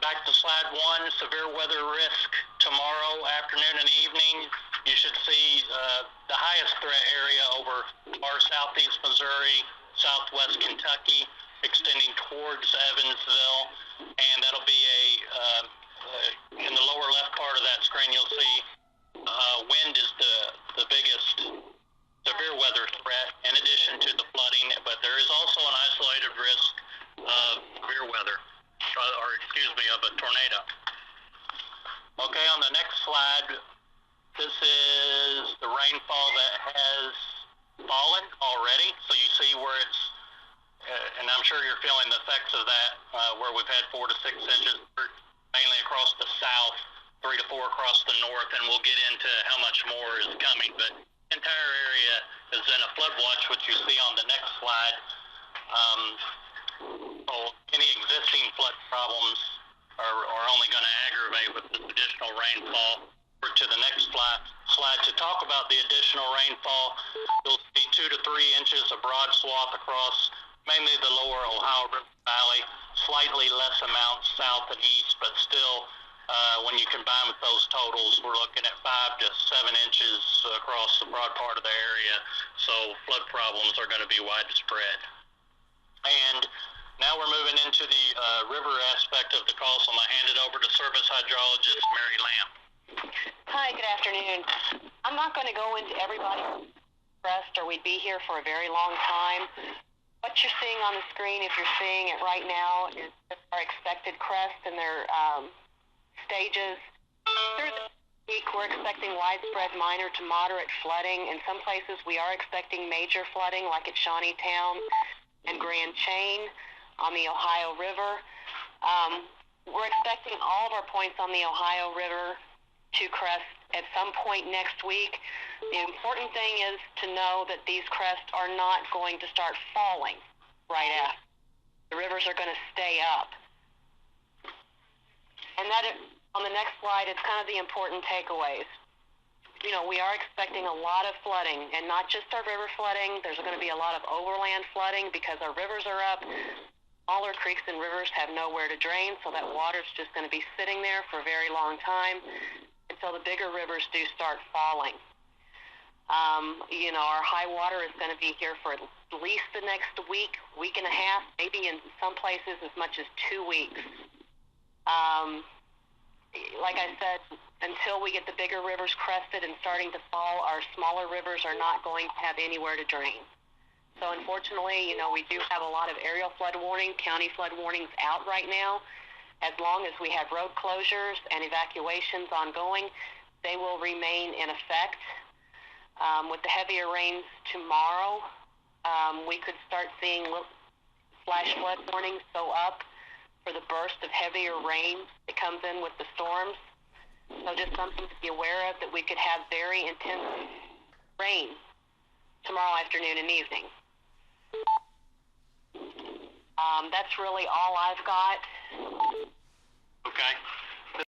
Back to slide 1, severe weather risk tomorrow afternoon and evening. You should see the highest threat area over our southeast Missouri, southwest Kentucky, extending towards Evansville, and that'll be in the lower left part of that screen you'll see wind is the biggest severe weather threat in addition to the flooding, but there is also an isolated risk of severe weather, of a tornado. Okay, on the next slide, this is the rainfall that has fallen already. So you see where it's, and I'm sure you're feeling the effects of that, where we've had 4 to 6 inches, mainly across the south, 3 to 4 across the north, and we'll get into how much more is coming. But the entire area is in a flood watch, which you see on the next slide. So any existing flood problems are only going to aggravate with this additional rainfall. We're to the next slide to talk about the additional rainfall. You'll see 2 to 3 inches of broad swath across mainly the lower Ohio River Valley, slightly less amounts south and east, but still, when you combine with those totals, we're looking at 5 to 7 inches across the broad part of the area. So flood problems are going to be widespread. And now we're moving into the river aspect of the call, so I'm going to hand it over to service hydrologist Mary Lamb. Hi, good afternoon. I'm not going to go into everybody's crest, or we'd be here for a very long time. What you're seeing on the screen, if you're seeing it right now, is our expected crest and their stages. Through the week, we're expecting widespread minor to moderate flooding. In some places, we are expecting major flooding, like at Shawneetown and Grand Chain on the Ohio River. We're expecting all of our points on the Ohio River to crest at some point next week. The important thing is to know that these crests are not going to start falling right after. The rivers are going to stay up. And that, on the next slide, is kind of the important takeaways. You know, we are expecting a lot of flooding, and not just our river flooding. There's going to be a lot of overland flooding because our rivers are up. Smaller creeks and rivers have nowhere to drain, so that water's just going to be sitting there for a very long time until the bigger rivers do start falling. You know, our high water is going to be here for at least the next week, week and a half, maybe in some places as much as 2 weeks. Like I said, until we get the bigger rivers crested and starting to fall, our smaller rivers are not going to have anywhere to drain. So unfortunately, you know, we do have a lot of aerial flood warning, county flood warnings out right now. As long as we have road closures and evacuations ongoing, they will remain in effect. With the heavier rains tomorrow, we could start seeing flash flood warnings go up for the burst of heavier rain that comes in with the storms. So just something to be aware of, that we could have very intense rain tomorrow afternoon and evening. That's really all I've got. Okay.